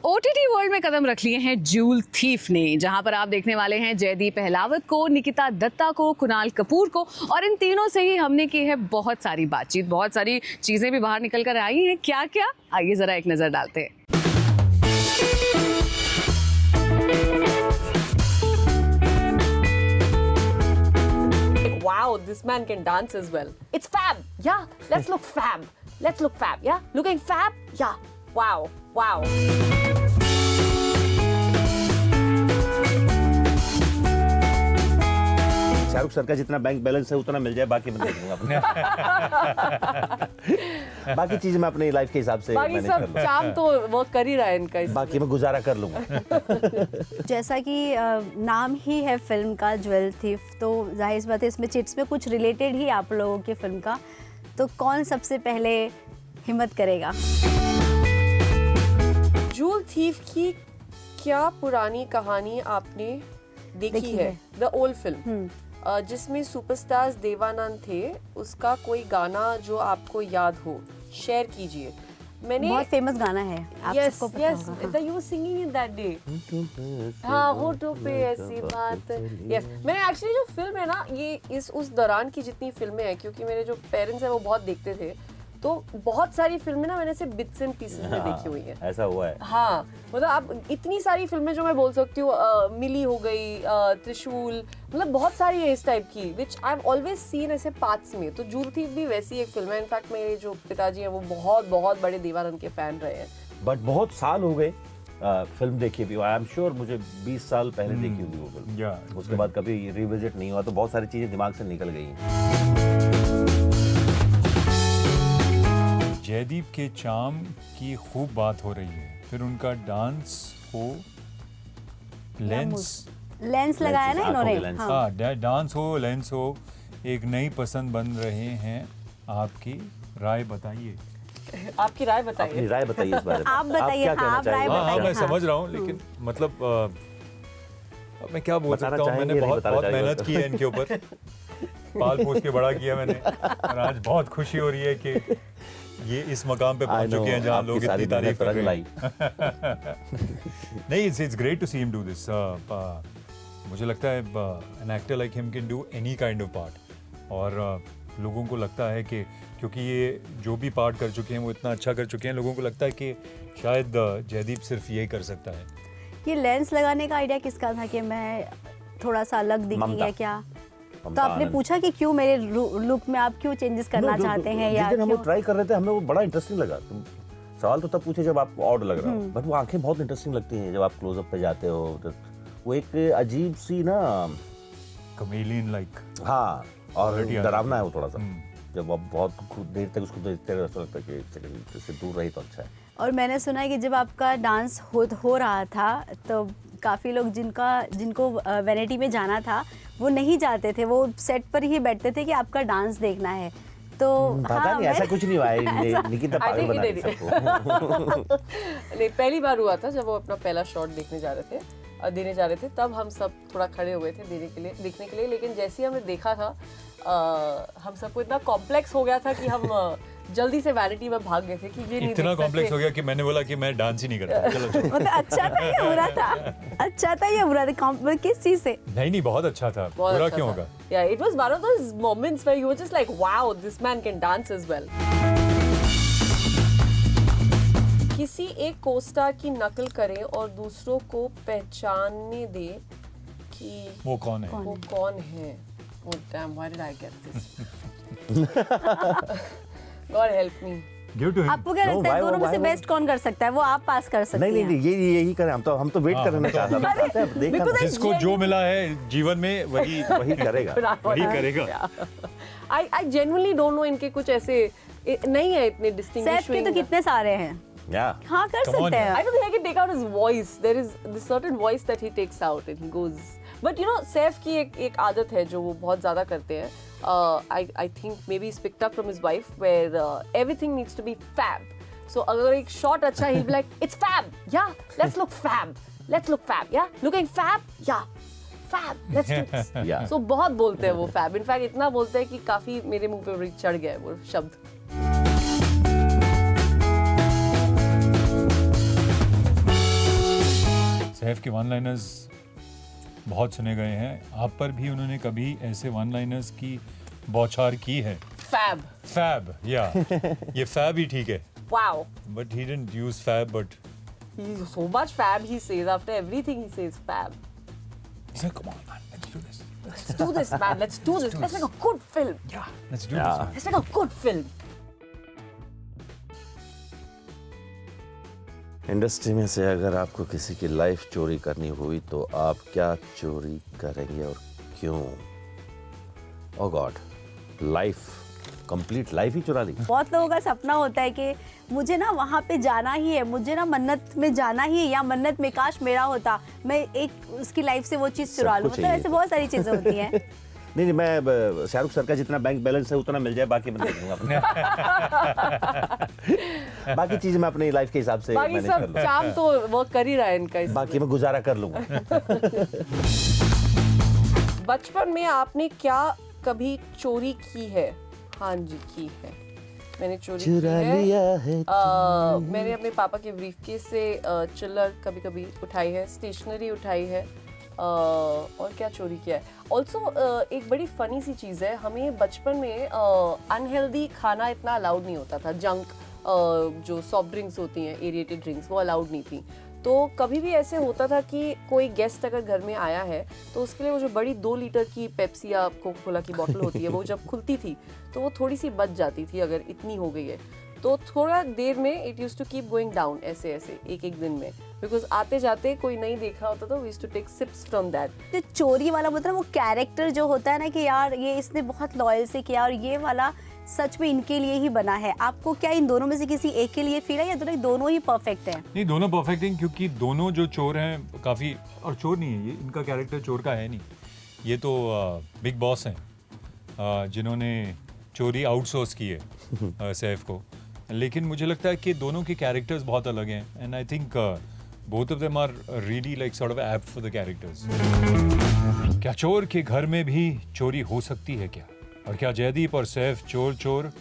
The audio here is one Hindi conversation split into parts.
ओटीटी वर्ल्ड में कदम रख लिए हैं जूल थीफ ने, जहां पर आप देखने वाले हैं जयदीप अहलावत को, निकिता दत्ता को, कुणाल कपूर को, और इन तीनों से ही हमने की है बहुत सारी बातचीत, बहुत सारी चीजें भी बाहर निकल कर आई हैं। क्या क्या, आइए जरा एक नजर डालते हैं। Wow, this man can dance as well. It's fab. Yeah, let's look fab. Let's look fab. Yeah, looking fab. Yeah. Wow. Wow. Shahrukh sir का जितना बैंक बैलेंस है उतना मिल जाए, बाकी मैं देख लूंगा अपने। बाकी चीजें मैं अपनी लाइफ के हिसाब से बाकी मैनेज सब कर लूंगा। चाम तो वर्क कर ही रहा है इनका इसमें। बाकी मैं गुजारा कर लूंगा। जैसा कि नाम ही है फिल्म का ज्वेल थीफ, तो जाहिर सी बात है इसमें चिट्स में कुछ रिलेटेड ही आप लोगों की फिल्म का, तो कौन सबसे पहले हिम्मत करेगा? जूल थीफ की क्या पुरानी कहानी आपने देखी है? द ओल्ड फिल्म जिसमें सुपरस्टार्स देवानंद थे, उसका कोई गाना जो आपको याद हो शेयर कीजिए। मैंने बहुत फेमस गाना है, आप सबको पता होगा। you were singing it that day. हाँ, होठों पे ऐसी बात। Yes, मैंने एक्चुअली जो फिल्म है ना, ये उस दौरान की जितनी फिल्में हैं, क्योंकि मेरे जो पेरेंट्स हैं वो बहुत देखते थे, तो बहुत सारी फिल्में ना मैंने सिर्फ बिट्स एंड पीसेस में देखी हुई है। ऐसा हुआ है। हाँ, मतलब आप इतनी सारी फिल्में जो मैं बोल सकती हूँ, मिली हो गई, त्रिशूल, मतलब बहुत सारी है इस टाइप की, विच आई हैव ऑलवेज सीन ऐसे पार्ट्स में। तो जूल थीफ भी वैसी एक फिल्म है। इनफैक्ट मेरे जो पिताजी हैं वो बहुत बहुत बड़े देवानंद के फैन रहे हैं। बट बहुत साल हो गए फिल्म देखी भी। आई एम श्योर मुझे 20 साल पहले देखी होगी वो फिल्म। उसके बाद कभी रिविजिट नहीं हुआ, तो बहुत सारी चीजें दिमाग से निकल गई। जयदीप के चार्म की खूब बात हो रही है, फिर उनका डांस हो, लेंस लगाया ना इन्होंने। हाँ, डांस हो, लेंस हो, एक नई पसंद बन रहे हैं। आपकी राय बताइए। आपकी राय बताइए। अपनी राय बताइए इस बारे में। आप बताइए, क्या कहना आप राय चाहेंगे? बताइए। मैं हाँ। समझ रहा हूँ, लेकिन मतलब अब मैं क्या बोल बताना सकता हूँ। चाहेंगे, मैंने नहीं बहुत बताना बहुत चाहेंगे मेहनत तो। की है इनके ऊपर, पाल पोस के बड़ा किया मैंने, और आज बहुत खुशी हो रही है कि ये इस मकाम पे पहुंच चुके हैं जहाँ लोग इतनी तारीफ कर रहे हैं। नहीं, it's great to see him do this. मुझे लगता है an actor like him can do any kind of part, और लोगों को लगता है कि क्योंकि ये जो भी पार्ट कर चुके हैं वो इतना अच्छा कर चुके हैं, लोगों को लगता है कि शायद जयदीप सिर्फ यही कर सकता है। ये लेंस लगाने का आइडिया किसका था कि मैं थोड़ा सा अलग दिखी है क्या? तो आपने पूछा कि क्यों मेरे लुक में आप क्यों चेंजेस करना चाहते हैं, या जिस दिन हम क्यों? वो ट्राई कर रहे थे, हमें वो बड़ा इंटरेस्टिंग लगा। तुम सवाल तो तब पूछे जब आप ऑड लग रहा हो, बट वो आंखें बहुत इंटरेस्टिंग लगती हैं जब आप क्लोजअप पे जाते हो। तो वो एक अजीब सी ना, कमेलियन लाइक। हाँ, और Already डरावना है वो थोड़ा सा। जब आप बहुत देर तक उसको देखते रहो, ऐसा लगता है कि एक सेकंड इससे दूर रही तो अच्छा है। और मैंने सुना है कि जब आपका डांस हो रहा था, तो काफ़ी लोग जिनको वैनिटी में जाना था वो नहीं जाते थे, वो सेट पर ही बैठते थे कि आपका डांस देखना है। तो पता नहीं, ऐसा कुछ नहीं हुआ है। निकिता पागल बना रही है सबको। नहीं, पहली बार हुआ था जब वो अपना पहला शॉट देने जा रहे थे, तब हम सब थोड़ा खड़े हुए थे देखने के लिए। लेकिन जैसे ही हमने देखा था, हम सबको इतना कॉम्प्लेक्स हो गया था कि हम जल्दी से वैनिटी में भाग गए थे कि ये नहीं इतना कॉम्प्लेक्स हो गया कि मैंने बोला कि मैं डांस ही नहीं करता। चलो मतलब अच्छा था या बुरा था? अच्छा था या बुरा था? किस चीज से? नहीं, बहुत अच्छा था। बहुत बुरा अच्छा क्यों था। होगा? Yeah, it was one of those moments where you were just like, wow, this man can dance as well. किसी एक कोस्टार की नकल करें और दूसरों को पहचानने दे कि वो कौन है? वो कौन है। Oh damn, why did I get this? God help me. Give to him. आपको क्या लगता है दोनों में से बेस्ट कौन कर सकता है? वो आप पास कर सकते हैं। नहीं, यही करें। हम तो वेट करना चाहते हैं। देखना जिसको जो मिला है जीवन में वही करेगा। वही करेगा। I genuinely don't know इनके कुछ ऐसे नहीं है इतने distinguishing। सैफ के तो कितने सारे हैं। हाँ, कर Come on, सकते हैं। I don't think I can take out his voice. There is this certain voice that he takes out and he goes. But you know, Saif की एक आदत है जो वो बहुत ज़्यादा करते हैं. I think maybe he's picked up from his wife where everything needs to be fab. So अगर एक shot अच्छा, he'll be like, it's fab. Yeah, let's look fab. Let's look fab. Yeah, looking fab. Yeah, fab. Let's do this. Yeah. So बहुत बोलते हैं वो fab. In fact इतना बोलते हैं कि काफी मेरे मुंह पे चढ़ गया है वो शब्द. सैफ के वन लाइनर्स बहुत सुने गए हैं, आप पर भी उन्होंने कभी ऐसे वन लाइनर्स की बौछार की है? फैब या ये फैब ही ठीक है, Wow. But he didn't use fab, but He's so much fab he says. After everything he says fab. he said, come on man, let's do this. Let's do this, man. Let's do this. Let's make a good film. Yeah, let's do this, man. Let's make a good film. Industry में से अगर आपको किसी की लाइफ चोरी करनी हुई तो आप क्या चोरी करेंगे और क्यों? ओ गॉड, लाइफ, कंप्लीट लाइफ ही चुरा ली। बहुत लोगों का सपना होता है कि मुझे ना वहाँ पे जाना ही है, मुझे ना मन्नत में जाना ही है, या मन्नत में काश मेरा होता, मैं एक उसकी लाइफ से वो चीज़ चुरा लूँ। मतलब ऐसे बहुत सारी चीज़ें होती हैं। नहीं, मैं शाहरुख सर का जितना बैंक बैलेंस है उतना मिल जाए, बाकी मैं देख लूंगा। बाकी चीजें मैं अपनी लाइफ के हिसाब से बाकी मैनेज कर सब लूंगा। चाम तो वर्क कर ही रहा है इनका इसमें। बाकी मैं गुजारा कर लूंगा। बचपन में आपने क्या कभी चोरी की है? हाँ जी, की है। मैंने चोरी की है। मैंने अपने पापा के ब्रीफकेस से चिल्लर कभी-कभी उठाई है, स्टेशनरी उठाई है, और क्या चोरी किया है। ऑल्सो एक बड़ी फनी सी चीज़ है, हमें बचपन में अनहेल्दी खाना इतना अलाउड नहीं होता था। जंक जो सॉफ्ट ड्रिंक्स होती हैं, एरिएटेड ड्रिंक्स, वो अलाउड नहीं थी। तो कभी भी ऐसे होता था कि कोई गेस्ट अगर घर में आया है तो उसके लिए वो जो बड़ी 2 लीटर की पेप्सी या कोका कोला की बॉटल होती है, वो जब खुलती थी तो वो थोड़ी सी बच जाती थी अगर इतनी हो गई है। तो थोड़ा देर में it use to keep going down, ऐसे ऐसे एक दिन में, बिकॉज आते जाते कोई नहीं देख रहा होता, तो we used to take sips from that. जो चोरी वाला मतलब वो कैरेक्टर जो होता है ना कि यार ये इसने बहुत लॉयल से किया और ये वाला सच में इनके लिए ही बना है। आपको क्या इन दोनों में से किसी एक के लिए फील है, या दोनों ही परफेक्ट हैं? नहीं, दोनों परफेक्ट हैं, क्योंकि दोनों जो चोर हैं काफ़ी, और चोर नहीं है ये, इनका कैरेक्टर चोर का है नहीं, ये तो बिग बॉस हैं जिन्होंने चोरी आउटसोर्स की है सैफ को। लेकिन मुझे लगता है कि दोनों के कैरेक्टर्स बहुत अलग हैं, and I think both of them are really like sort of apt for the characters. क्या चोर के घर में भी चोरी हो सकती है क्या? और क्या जयदीप और सैफ चोर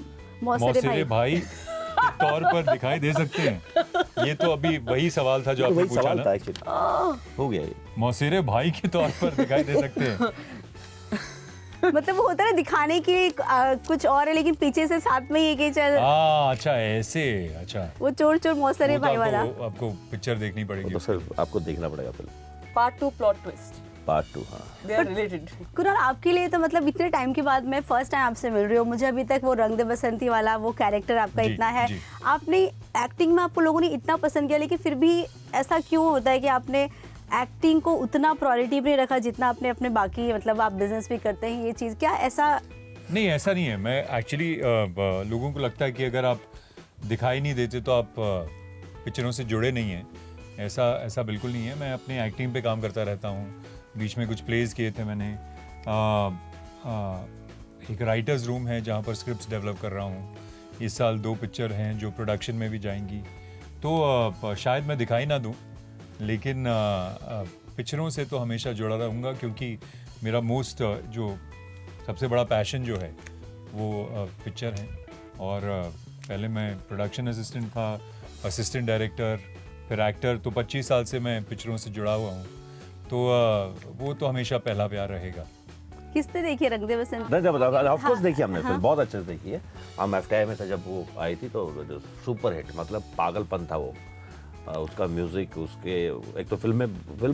मौसेरे भाई के तौर पर दिखाई दे सकते हैं? ये तो अभी वही सवाल था जो आपने पूछा सवाल ना। था एक्चुअली, हो गया ये। मौसेरे भाई के तौर पर दिखाई दे सकते हैं। मतलब वो होता है ना दिखाने के लिए कुछ और है, लेकिन पीछे से साथ में ये कि चल अच्छा ऐसे, अच्छा वो चोर मौसरे भाई वाला। आपको पिक्चर देखनी पड़ेगी। तो फिर आपको देखना पड़ेगा film. Part 2 plot twist, part 2। हाँ, दे आर रिलेटेड। कुणाल, आपके लिए तो मतलब इतने टाइम के बाद मैं फर्स्ट टाइम आपसे मिल रही हूँ, मुझे अभी तक वो रंग दे बसंती वाला वो कैरेक्टर आपका जी, इतना है, जी। आपने एक्टिंग में आपको लोगों ने इतना पसंद किया, लेकिन फिर भी ऐसा क्यों होता है कि आपने एक्टिंग को उतना प्रायोरिटी भी नहीं रखा जितना आपने अपने बाकी, मतलब आप बिजनेस भी करते हैं, ये चीज़ क्या ऐसा? नहीं, ऐसा नहीं है। मैं एक्चुअली लोगों को लगता है कि अगर आप दिखाई नहीं देते तो आप पिक्चरों से जुड़े नहीं हैं। ऐसा बिल्कुल नहीं है। मैं अपनी एक्टिंग पे काम करता रहता हूँ। बीच में कुछ प्लेज किए थे मैंने। एक राइटर्स रूम है जहाँ पर स्क्रिप्ट्स डेवलप कर रहा हूँ। इस साल 2 पिक्चर हैं जो प्रोडक्शन में भी जाएंगी, तो शायद मैं दिखाई ना दूँ, लेकिन पिक्चरों से तो हमेशा जुड़ा रहूँगा, क्योंकि मेरा मोस्ट जो सबसे बड़ा पैशन जो है वो पिक्चर है। और पहले मैं प्रोडक्शन असिस्टेंट था, असिस्टेंट डायरेक्टर, फिर एक्टर, तो 25 साल से मैं पिक्चरों से जुड़ा हुआ हूँ, तो वो तो हमेशा पहला प्यार रहेगा। किसने देखी रंग दे बसंती? ऑफ कोर्स देखी हमने फिल्म, बहुत अच्छे से देखी है। हम एफटीआई में था जब वो आई थी, तो जो सुपर हिट, मतलब पागलपन था वो। उसका म्यूजिक, उसके एक तो फिल्म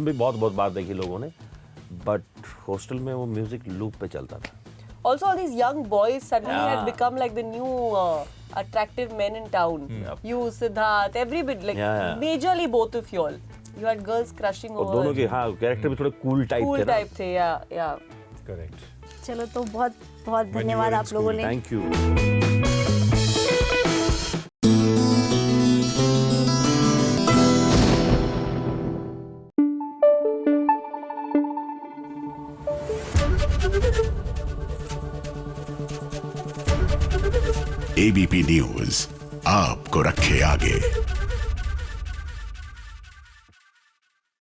भी बहुत बार देखी लोगों ने, बट हॉस्टल में वो म्यूजिक लूप पे चलता था। Also, all these young boys suddenly Yeah. had become like the new attractive men in town. You, Siddharth, every bit, like Yeah. majorly both of you all. You had girls crushing और over. दोनों के हाँ कैरेक्टर भी थोड़े कूल टाइप cool थे ना। type थे, yeah. करेक्ट। चलो, तो बहुत बहुत When you धन्यवाद were in आप लोगों ने। Thank you. एबीपी न्यूज आपको रखे आगे।